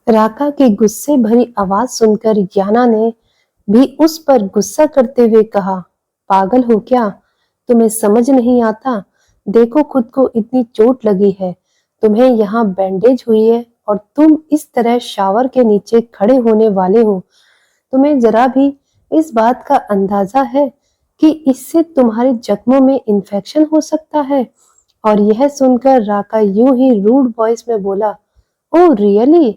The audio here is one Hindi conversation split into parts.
राका की गुस्से भरी आवाज सुनकर याना ने भी उस पर गुस्सा करते हुए कहा, पागल हो क्या? तुम्हें समझ नहीं आता? देखो खुद को इतनी चोट लगी है, तुम्हें यहाँ बैंडेज हुई है और तुम इस तरह शावर के नीचे खड़े होने वाले हो। तुम्हें जरा भी इस बात का अंदाजा है कि इससे तुम्हारे जख्मों में इन्फेक्शन हो सकता है? और यह सुनकर राका यूं ही रूड वॉइस में बोला, oh really,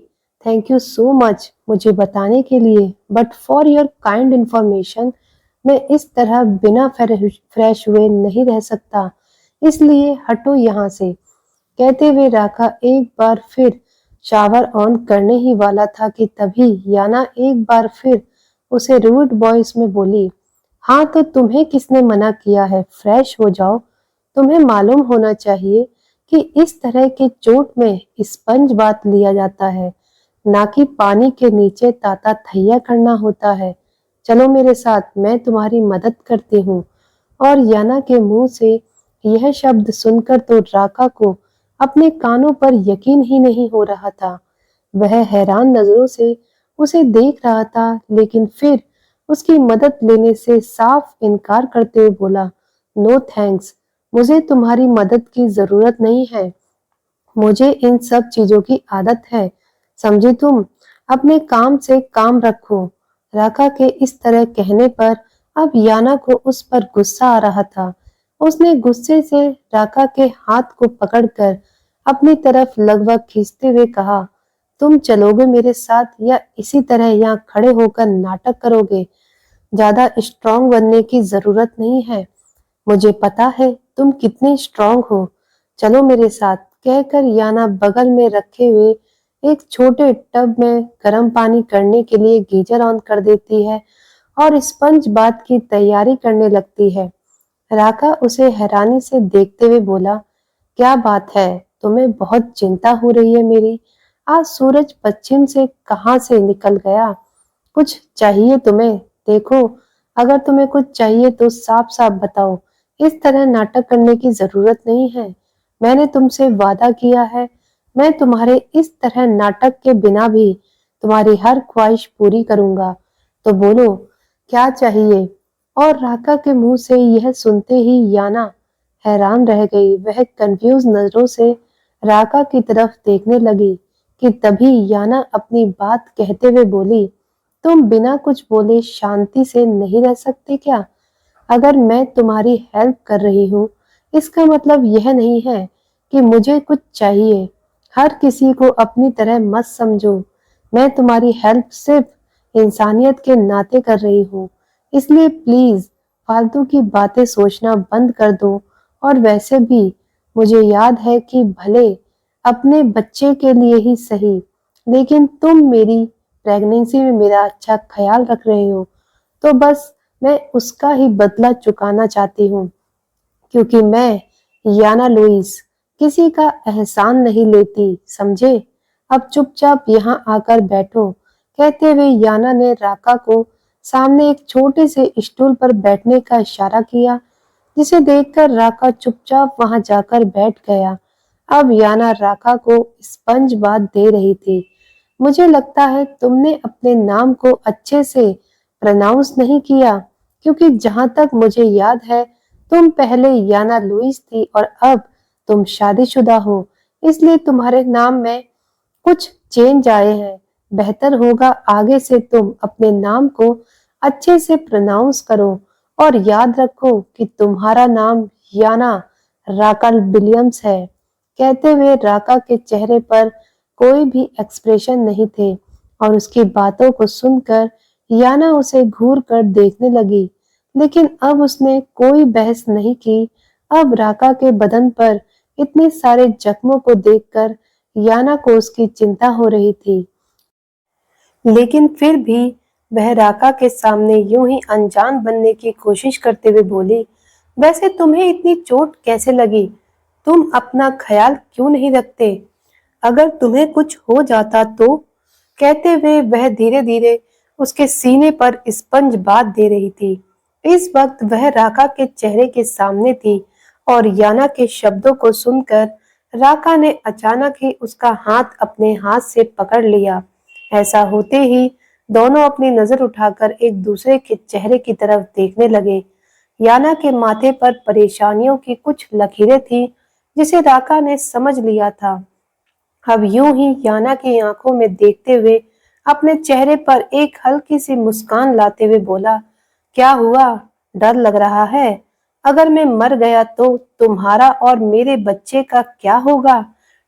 thank you so much मुझे बताने के लिए, but for your kind information मैं इस तरह बिना फ्रेश हुए नहीं रह सकता, इसलिए हटो यहाँ से। कहते हुए राका एक बार फिर शावर ऑन करने ही वाला था कि तभी याना एक बार फिर उसे रूड वॉइस में बोली, हाँ तो तुम्हें किसने मना किया है, फ्रेश हो जाओ। तुम्हें मालूम होना चाहिए कि इस तरह के चोट में स्पंज बाथ लिया जाता है, ना कि पानी के नीचे ताता थैया करना होता है। चलो मेरे साथ, मैं तुम्हारी मदद करती हूँ। और याना के मुंह से यह शब्द सुनकर तो राका को अपने कानों पर यकीन ही नहीं हो रहा था। वह हैरान नजरों से उसे देख रहा था, लेकिन फिर उसकी मदद लेने से साफ इनकार करते हुए बोला, नो थैंक्स, मुझे तुम्हारी मदद की जरूरत नहीं है। मुझे इन सब चीजों की आदत है, समझी तुम? अपने काम से काम रखो। राका के इस तरह कहने पर अब याना को उस पर गुस्सा आ रहा था। उसने गुस्से से राका के हाथ को पकड़कर अपनी तरफ लगभग खींचते हुए कहा, तुम चलोगे मेरे साथ या इसी तरह यहाँ खड़े होकर नाटक करोगे? ज्यादा स्ट्रांग बनने की जरूरत नहीं है, मुझे पता है तुम कितने स्ट्रांग हो। चलो मेरे साथ। कहकर याना बगल में रखे हुए एक छोटे टब में गर्म पानी करने के लिए गीजर ऑन कर देती है और स्पंज बाथ की तैयारी करने लगती है। राका उसे हैरानी से देखते हुए बोला, क्या बात है, तुम्हें बहुत चिंता हो रही है मेरी? आज सूरज पश्चिम से कहाँ से निकल गया? कुछ चाहिए तुम्हें? देखो, अगर तुम्हें कुछ चाहिए तो साफ साफ बताओ, इस तरह नाटक करने की जरूरत नहीं है। मैंने तुमसे वादा किया है, मैं तुम्हारे इस तरह नाटक के बिना भी तुम्हारी हर ख्वाहिश पूरी करूंगा। तो बोलो, क्या चाहिए? और राका के मुंह से यह सुनते ही याना हैरान रह गई। वह कंफ्यूज नजरों से राका की तरफ देखने लगी कि तभी याना अपनी बात कहते हुए बोली, तुम बिना कुछ बोले शांति से नहीं रह सकते क्या? अगर मैं तुम्हारी हेल्प कर रही हूँ, इसका मतलब यह नहीं है कि मुझे कुछ चाहिए। हर किसी को अपनी तरह मत समझो। मैं तुम्हारी हेल्प सिर्फ इंसानियत के नाते कर रही हूँ, इसलिए प्लीज फालतू की बातें सोचना बंद कर दो। और वैसे भी मुझे याद है कि भले अपने बच्चे के लिए ही सही, लेकिन तुम मेरी प्रेगनेंसी में मेरा अच्छा ख्याल रख रहे हो, तो बस मैं उसका ही बदला चुकाना चाहती हूँ, क्योंकि मैं याना लुइस किसी का एहसान नहीं लेती, समझे? अब चुपचाप यहाँ आकर बैठो। कहते हुए याना ने राका को सामने एक छोटे से स्टूल पर बैठने का इशारा किया, जिसे देखकर राका चुपचाप वहां जाकर बैठ गया। अब याना राका को स्पंज बाथ दे रही थी। मुझे लगता है तुमने अपने नाम को अच्छे से प्रोनाउंस नहीं किया, क्योंकि जहां तक मुझे याद है तुम पहले याना लुइस थी और अब तुम शादीशुदा हो, इसलिए तुम्हारे नाम में कुछ चेंज आए हैं। बेहतर होगा आगे से तुम अपने नाम को अच्छे से प्रोनाउंस करो और याद रखो कि तुम्हारा नाम याना राकल विलियम्स है। कहते हुए राका के चेहरे पर कोई भी एक्सप्रेशन नहीं थे और उसकी बातों को सुनकर याना उसे घूर कर देखने लगी, लेकिन अब उसने कोई बहस नहीं की। अब राका के बदन पर इतने सारे जख्मों को देखकर याना को उसकी चिंता हो रही थी, लेकिन फिर भी वह राका के सामने यूं ही अनजान बनने की कोशिश करते हुए बोली, वैसे तुम्हें इतनी चोट कैसे लगी? तुम अपना ख्याल क्यों नहीं रखते? अगर तुम्हें कुछ हो जाता तो? कहते हुए वह धीरे धीरे उसके सीने पर स्पंज बाथ दे रही थी। इस वक्त वह राका के चेहरे के सामने थी और याना के शब्दों को सुनकर राका ने अचानक ही उसका हाथ अपने हाथ से पकड़ लिया ऐसा होते ही दोनों अपनी नजर उठाकर एक दूसरे के चेहरे की तरफ देखने लगे। याना के माथे पर परेशानियों की कुछ लकीरें थी, जिसे राका ने समझ लिया था। अब यूं ही याना की आंखों में देखते हुए अपने चेहरे पर एक हल्की सी मुस्कान लाते हुए बोला, क्या हुआ? डर लग रहा है? अगर मैं मर गया तो तुम्हारा और मेरे बच्चे का क्या होगा?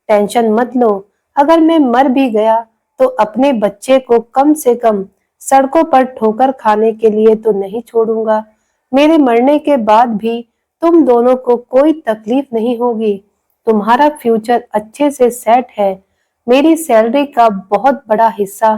टेंशन मत लो। अगर मैं मर भी गया तो अपने बच्चे को कम से कम सड़कों पर ठोकर खाने के लिए तो नहीं छोड़ूंगा। मेरे मरने के बाद भी तुम दोनों को कोई तकलीफ नहीं होगी। तुम्हारा फ्यूचर अच्छे से सेट है। मेरी सैलरी का बहुत बड़ा हिस्सा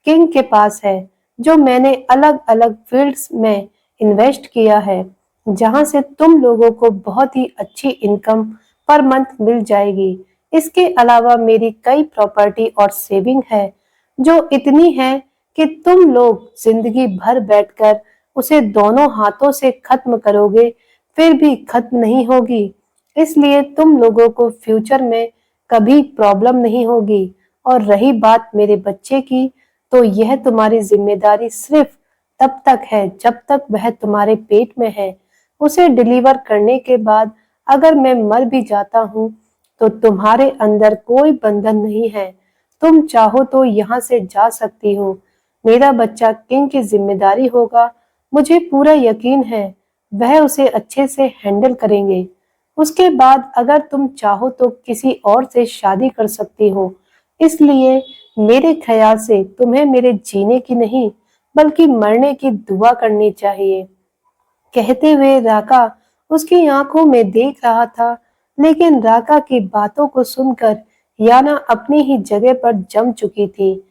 किंग के पास है, जो मैंने अलग अलग फील्ड्स में इन्वेस्ट किया है, जहां से तुम लोगों को बहुत ही अच्छी इनकम पर मंथ मिल जाएगी। इसके अलावा मेरी कई प्रॉपर्टी और सेविंग है, जो इतनी है कि तुम लोग जिंदगी भर बैठकर उसे दोनों हाथों से खत्म करोगे, फिर भी खत्म नहीं होगी। इसलिए तुम लोगों को फ्यूचर में कभी प्रॉब्लम नहीं होगी। और रही बात मेरे बच्चे की, तो यह तुम्हारी जिम्मेदारी सिर्फ तब तक है जब तक वह तुम्हारे पेट में है। उसे डिलीवर करने के बाद अगर मैं मर भी जाता हूँ तो तुम्हारे अंदर कोई बंधन नहीं है। तुम चाहो तो यहाँ से जा सकती हो। मेरा बच्चा किंग की जिम्मेदारी होगा। मुझे पूरा यकीन है वह उसे अच्छे से हैंडल करेंगे। उसके बाद अगर तुम चाहो तो किसी और से शादी कर सकती हो। इसलिए मेरे ख्याल से तुम्हें मेरे जीने की नहीं बल्कि मरने की दुआ करनी चाहिए। कहते हुए राका उसकी आंखों में देख रहा था, लेकिन राका की बातों को सुनकर याना अपनी ही जगह पर जम चुकी थी।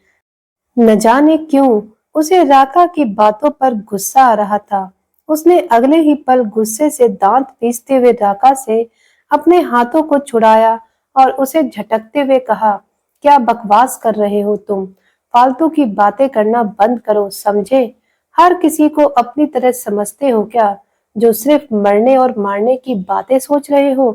न जाने क्यों उसे राका की बातों पर गुस्सा आ रहा था। उसने अगले ही पल गुस्से से दांत पीसते हुए राका से अपने हाथों को छुड़ाया और उसे झटकते हुए कहा, क्या बकवास कर रहे हो तुम? फालतू की बातें करना बंद करो, समझे? हर किसी को अपनी तरह समझते हो क्या, जो सिर्फ मरने और मारने की बातें सोच रहे हो?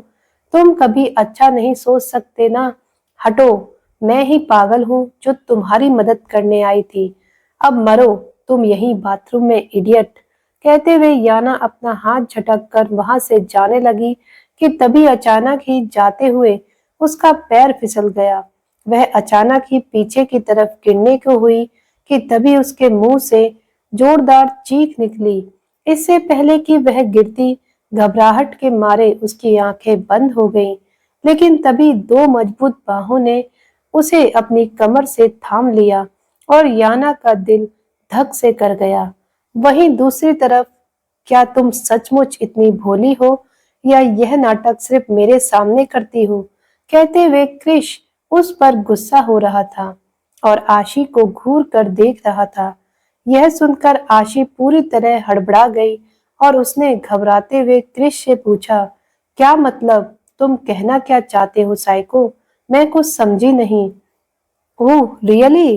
तुम कभी अच्छा नहीं सोच सकते ना? हटो। मैं ही पागल हूँ जो तुम्हारी मदद करने आई थी। अब मरो तुम यहीं बाथरूम में, इडियट। कहते हुए याना अपना हाथ झटक कर वहां से जाने लगी कि तभी अचानक ही जाते हुए उसका पैर फिसल गया। वह अचानक ही पीछे की तरफ गिरने को हुई कि तभी उसके मुंह से जोरदार चीख निकली। इससे पहले कि वह गिरती, घबराहट के मारे उसकी आंखें बंद हो गईं। लेकिन तभी दो मजबूत बाहों ने उसे अपनी कमर से थाम लिया और याना का दिल धक से कर गया। वहीं दूसरी तरफ, क्या तुम सचमुच इतनी भोली हो या यह नाटक सिर्फ मेरे सामने करती हो? कहते हुए क्रिश उस पर गुस्सा हो रहा था और आशी को घूर कर देख रहा था। यह सुनकर आशी पूरी तरह हड़बड़ा गई और उसने घबराते हुए क्रिश से पूछा, क्या मतलब? तुम कहना क्या चाहते हो साइको? मैं कुछ समझी नहीं। Oh really?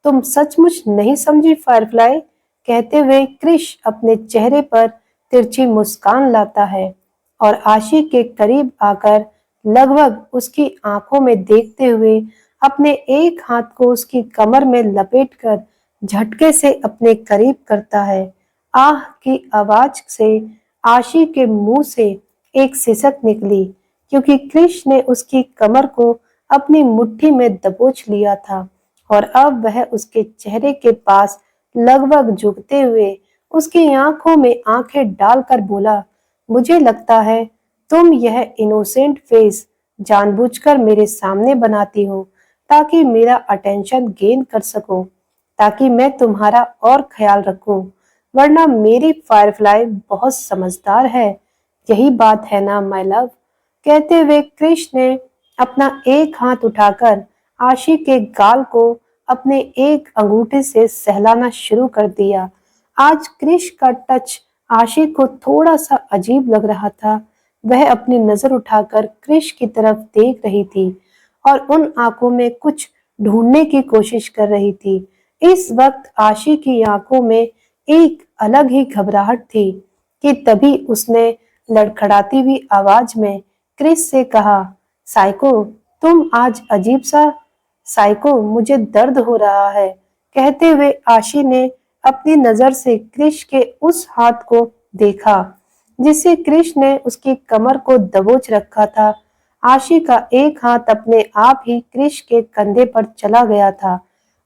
तुम सचमुच नहीं समझी फायरफ्लाई? कहते हुए क्रिश अपने चेहरे पर तिरछी मुस्कान लाता है और आशी के करीब आकर लगभग उसकी आंखों में देखते हुए अपने एक हाथ को उसकी कमर में लपेटकर झटके से अपने करीब करता है। आह की आवाज से आशी के मुंह से एक सिसक निकली, क्योंकि क्रिश ने उसकी कमर को अपनी मुट्ठी में दबोच लिया था और अब वह उसके चेहरे के पास लगभग झुकते हुए उसकी आंखों में आंखें डालकर बोला, मुझे लगता है तुम यह इनोसेंट फेस जानबूझकर मेरे सामने बनाती हो ताकि मेरा अटेंशन गेन कर सको, ताकि मैं तुम्हारा और ख्याल रखूं। वरना मेरी फायरफ्लाई बहुत समझदार है। यही बात है ना माय लव? कहते हुए क्रिश ने अपना एक हाथ उठाकर आशी के गाल को अपने एक अंगूठे से सहलाना शुरू कर दिया। आज क्रिश का टच आशी को थोड़ा सा अजीब लग रहा था। वह अपनी नजर उठाकर क्रिश की तरफ देख रही थी और उन आंखों में कुछ ढूंढने की कोशिश कर रही थी। इस वक्त आशी की आंखों में एक अलग ही घबराहट थी कि तभी उसने लड़खड़ाती हुई आवाज में क्रिस से कहा, साइको तुम आज अजीब सा। साइको मुझे दर्द हो रहा है। कहते हुए आशी ने अपनी नजर से कृष के उस हाथ को देखा जिससे कृष ने उसकी कमर को दबोच रखा था। आशी का एक हाथ अपने आप ही कृष के कंधे पर चला गया था।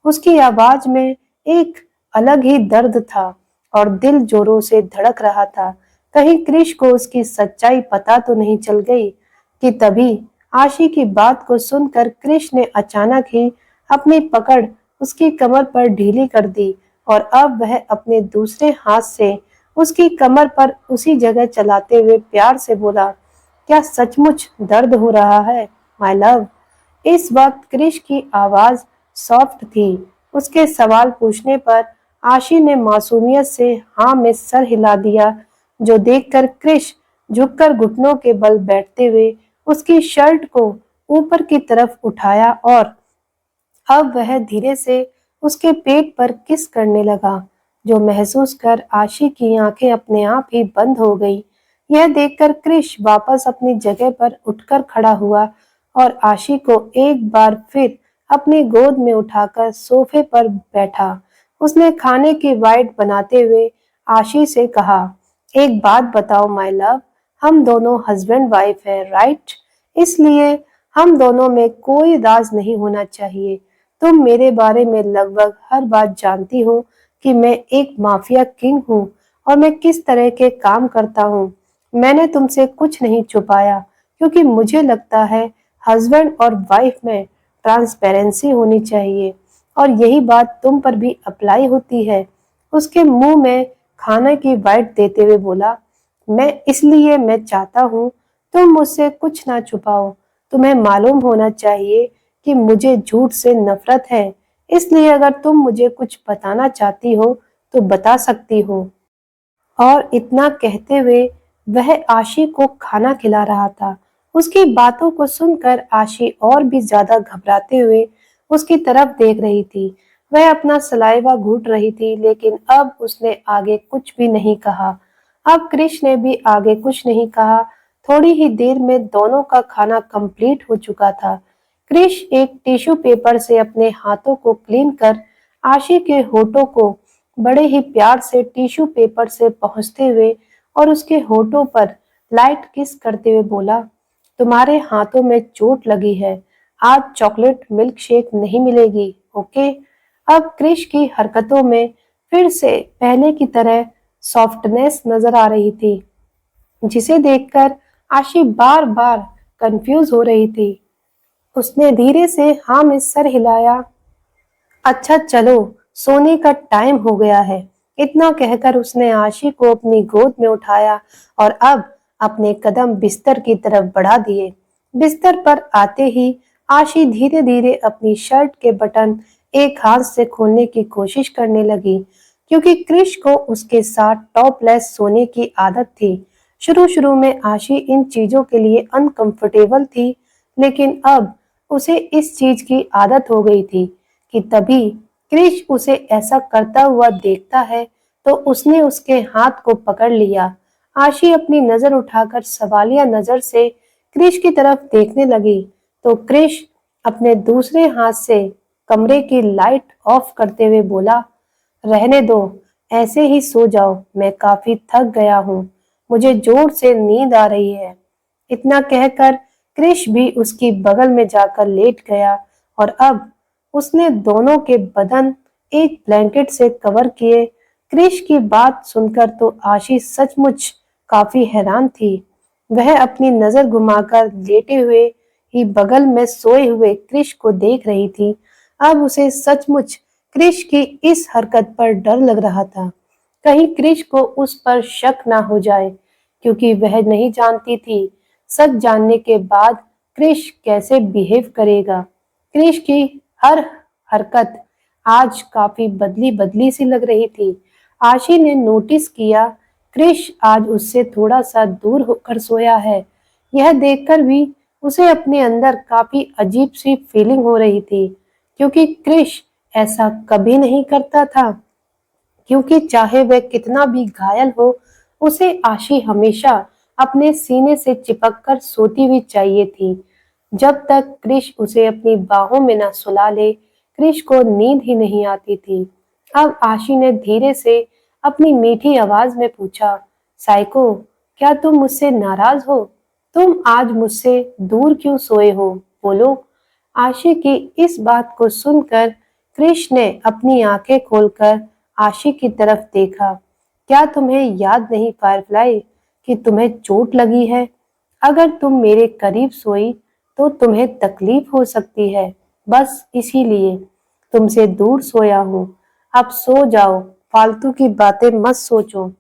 उसकी आवाज में एक अलग ही दर्द था और दिल जोरों से धड़क रहा था। कहीं कृष को उसकी सच्चाई पता तो नहीं चल गई कि तभी आशी की बात को सुनकर कृष ने अचानक ही अपनी पकड़ उसकी कमर पर ढीली कर दी और अब वह अपने दूसरे हाथ से उसकी कमर पर उसी जगह चलाते हुए प्यार से बोला, क्या सचमुच दर्द हो रहा है माय लव? इस वक्त कृष की आवाज सॉफ्ट थी। उसके सवाल पूछने पर आशी ने मासूमियत से हाँ में सर हिला दिया, जो देखकर कृष झुककर घुटनों के बल बैठते हुए उसकी शर्ट को ऊपर की तरफ उठाया और अब वह धीरे से उसके पेट पर किस करने लगा, जो महसूस कर आशी की आंखें अपने आप ही बंद हो गई। यह देखकर कृष वापस अपनी जगह पर उठकर खड़ा हुआ और आशी को एक बार फिर अपनी गोद में उठाकर सोफे पर बैठा। उसने खाने की वाइट बनाते हुए आशी से कहा, एक बात बताओ माय लव, हम दोनों हस्बैंड वाइफ है राइट? इसलिए हम दोनों में कोई राज नहीं होना चाहिए। तुम मेरे बारे में लगभग हर बात जानती हो कि मैं एक माफिया किंग हूँ और मैं किस तरह के काम करता हूँ। मैंने तुमसे कुछ नहीं छुपाया क्योंकि मुझे लगता है हस्बैंड और वाइफ में ट्रांसपेरेंसी होनी चाहिए और यही बात तुम पर भी अप्लाई होती है। उसके मुंह में खाने की बाइट देते हुए बोला, मैं चाहता हूँ तुम मुझसे कुछ ना छुपाओ। तुम्हें मालूम होना चाहिए कि मुझे झूठ से नफरत है, इसलिए अगर तुम मुझे कुछ बताना चाहती हो तो बता सकती हो। और इतना कहते हुए वह आशी को खाना खिला रहा था। उसकी बातों को सुनकर आशी और भी ज्यादा घबराते हुए उसकी तरफ देख रही थी। वह अपना सलाइवा घूट रही थी, लेकिन अब उसने आगे कुछ भी नहीं कहा। अब कृष ने भी आगे कुछ नहीं कहा। थोड़ी ही देर में दोनों का खाना कंप्लीट हो चुका था। कृष एक टिश्यू पेपर से अपने हाथों को क्लीन कर आशी के होठों को बड़े ही प्यार से टिश्यू पेपर से पहुंचते हुए और उसके होठों पर लाइट किस करते हुए बोला, तुम्हारे हाथों में चोट लगी है, आज चॉकलेट मिल्क शेक नहीं मिलेगी, ओके? अब कृष की हरकतों में फिर से पहले की तरह सॉफ्टनेस नजर आ रही थी, जिसे देखकर आशी बार बार कंफ्यूज हो रही थी। उसने धीरे से हाँ में सर हिलाया। अच्छा चलो, सोने का टाइम हो गया है। इतना कहकर उसने आशी को अपनी गोद में उठाया और अब अपने कदम बिस्तर की तरफ बढ़ा दिए। बिस्तर पर आते ही आशी धीरे धीरे अपनी शर्ट के बटन एक हाथ से खोलने की कोशिश करने लगी, क्योंकि कृष को उसके साथ टॉपलेस सोने की आदत थी। शुरू शुरू में आशी इन चीजों के लिए अनकंफर्टेबल थी, लेकिन अब उसे इस चीज की आदत हो गई थी कि तभी कृष उसे ऐसा करता हुआ देखता है तो उसने उसके हाथ को पकड़ लिया। आशी अपनी नजर उठाकर सवालिया नजर से कृष की तरफ देखने लगी तो कृष अपने दूसरे हाथ से कमरे की लाइट ऑफ करते हुए बोला, रहने दो, ऐसे ही सो जाओ, मैं काफी थक गया हूँ, मुझे जोर से नींद आ रही है। इतना कहकर कृष भी उसकी बगल में जाकर लेट गया और अब उसने दोनों के बदन एक ब्लैंकेट से कवर किए। कृष की बात सुनकर तो आशी सचमुच काफी हैरान थी। वह अपनी नजर घुमाकर लेटे हुए ही बगल में सोए हुए कृष को देख रही थी। अब उसे सचमुच कृष की इस हरकत पर डर लग रहा था। कहीं कृष को उस पर शक ना हो जाए, क्योंकि वह नहीं जानती थी सच जानने के बाद कृष कैसे बिहेव करेगा। कृष की हर हरकत आज काफी बदली बदली सी लग रही थी। आशी ने नोटिस किया कृष आज उससे थोड़ा सा दूर होकर सोया है। यह देखकर भी उसे अपने अंदर काफी अजीब सी फीलिंग हो रही थी, क्योंकि कृष ऐसा कभी नहीं करता था। क्योंकि चाहे वह कितना भी घायल हो, उसे आशी हमेशा अपने सीने से चिपक कर सोती हुई चाहिए थी। जब तक कृष उसे अपनी बाहों में न सुला ले, क्रिश को नींद ही नहीं आती थी। अब आशी ने धीरे से अपनी मीठी आवाज में पूछा, साइको, क्या तुम मुझसे नाराज हो? तुम आज मुझसे दूर क्यों सोए हो? बोलो। आशी की इस बात को सुनकर क्रिश ने अपनी आंखें खोलकर आशी की तरफ देखा। क्या तुम्हें याद नहीं फायरफ्लाई कि तुम्हें चोट लगी है? अगर तुम मेरे करीब सोई तो तुम्हें तकलीफ हो सकती है, बस इसीलिए तुमसे दूर सोया हूँ। अब सो जाओ, फालतू की बातें मत सोचो।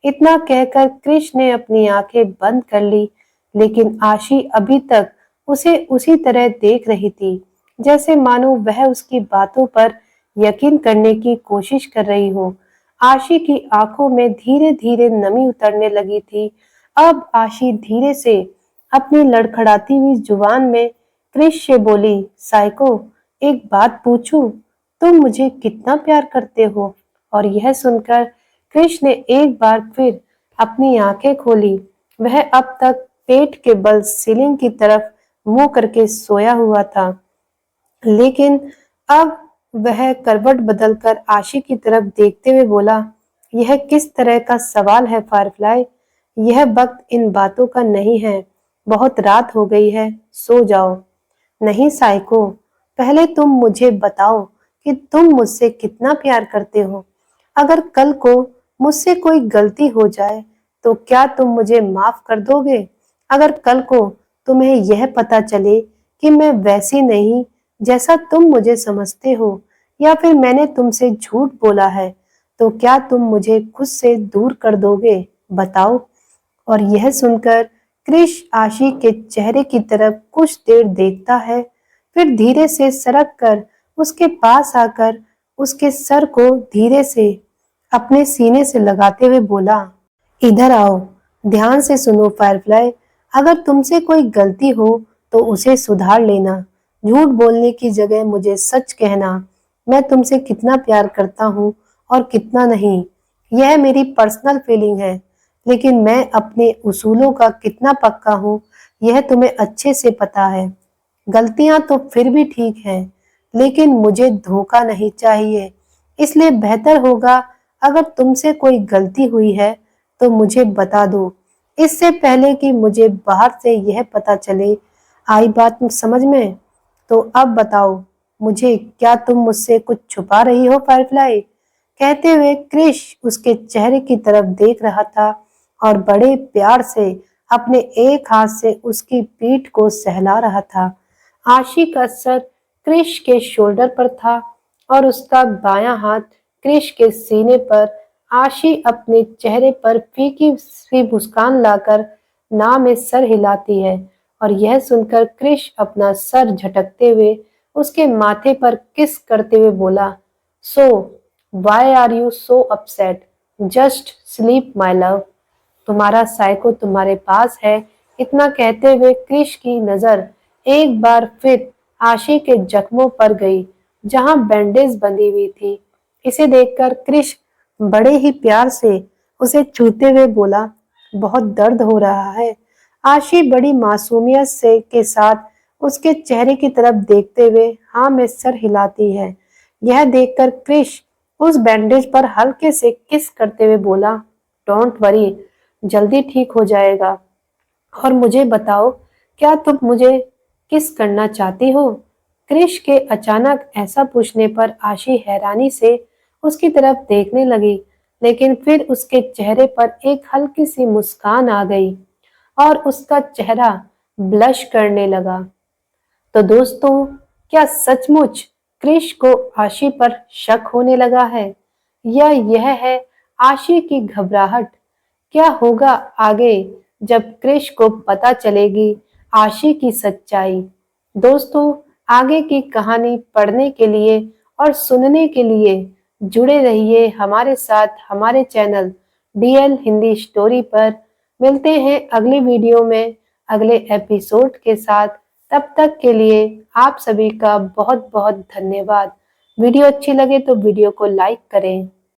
इतना कहकर क्रिश ने अपनी आंखें बंद कर ली, लेकिन आशी अभी तक उसे उसी तरह देख रही थी, जैसे मानो वह उसकी बातों पर यकीन करने की कोशिश कर रही हो। आशी की आंखों में धीरे धीरे नमी उतरने लगी थी। अब आशी धीरे से अपनी लड़खड़ाती हुई जुबान में क्रिश से बोली, साइको, एक बात पूछूं, तुम मुझे कितना प्यार करते हो? और यह सुनकर क्रिश ने एक बार फिर अपनी आंखें खोली। वह अब तक पेट के बल सीलिंग की तरफ मुंह करके सोया हुआ था, लेकिन अब वह करवट बदलकर आशी की तरफ देखते हुए बोला, यह किस तरह का सवाल है फायरफ्लाई? यह वक्त इन बातों का नहीं है। बहुत रात हो गई है, सो जाओ। नहीं साइको, पहले तुम मुझे बताओ कि तुम मुझसे कितना प्यार करते हो। अगर कल को मुझसे कोई गलती हो जाए तो क्या तुम मुझे माफ कर दोगे? अगर कल को तुम्हें यह पता चले कि मैं वैसी नहीं जैसा तुम मुझे समझते हो, या फिर मैंने तुमसे झूठ बोला है, तो क्या तुम मुझे खुद से दूर कर दोगे? बताओ। और यह सुनकर क्रिश आशी के चेहरे की तरफ कुछ देर देखता है, फिर धीरे से सरक कर उसके पास आकर उसके सर को धीरे से अपने सीने से लगाते हुए बोला, इधर आओ, ध्यान से सुनो फायरफ्लाई। अगर तुमसे कोई गलती हो तो उसे सुधार लेना। झूठ बोलने की जगह मुझे सच कहना। मैं तुमसे कितना प्यार करता हूँ और कितना नहीं, यह मेरी पर्सनल फीलिंग है, लेकिन मैं अपने उसूलों का कितना पक्का हूँ यह तुम्हें अच्छे से पता है। गलतियां तो फिर भी ठीक हैं, लेकिन मुझे धोखा नहीं चाहिए। इसलिए बेहतर होगा अगर तुमसे कोई गलती हुई है तो मुझे बता दो, इससे पहले कि मुझे बाहर से यह पता चले। आई बात समझ में? तो अब बताओ मुझे, क्या तुम मुझसे कुछ छुपा रही हो फायरफ्लाई? कहते हुए क्रिश उसके चेहरे की तरफ देख रहा था और बड़े प्यार से अपने एक हाथ से उसकी पीठ को सहला रहा था। आशी का सर क्रिश के शोल्डर पर था और उसका बायां हाथ क्रिश के सीने पर। आशी अपने चेहरे पर फीकी सी मुस्कान लाकर ना में सर हिलाती है, और यह सुनकर क्रिश अपना सर झटकते हुए उसके माथे पर किस करते हुए बोला, so why are you so upset? Just sleep my love. तुम्हारा साइको तुम्हारे पास है। इतना कहते हुए क्रिश की नजर एक बार फिर आशी के जख्मों पर गई, जहां बैंडेज बंधी हुई थी। इसे देखकर क्रिश बड़े ही प्यार से उसे छूते हुए बोला, बहुत दर्द हो रहा है। आशी बड़ी मासूमियत से के साथ उसके चेहरे की तरफ देखते हुए हाँ में सर हिलाती है। यह देखकर क्रिश उस बैंडेज पर हल्के से किस करते हुए बोला, डोंट वरी, जल्दी ठीक हो जाएगा। और मुझे बताओ, क्या तुम मुझे किस करना चाहती हो? क्रिश के अचानक ऐसा पूछने पर आशी हैरानी से उसकी तरफ देखने लगी, लेकिन फिर उसके चेहरे पर एक हल्की सी मुस्कान आ गई और उसका चेहरा ब्लश करने लगा। तो दोस्तों, क्या सचमुच क्रिश को आशी पर शक होने लगा है, या यह है आशी की घबराहट? क्या होगा आगे जब क्रिश को पता चलेगी आशी की सच्चाई? दोस्तों, आगे की कहानी पढ़ने के लिए और सुनने के लिए जुड़े रहिए हमारे साथ हमारे चैनल डीएल हिंदी स्टोरी पर। मिलते हैं अगली वीडियो में अगले एपिसोड के साथ। तब तक के लिए आप सभी का बहुत बहुत धन्यवाद। वीडियो अच्छी लगे तो वीडियो को लाइक करें।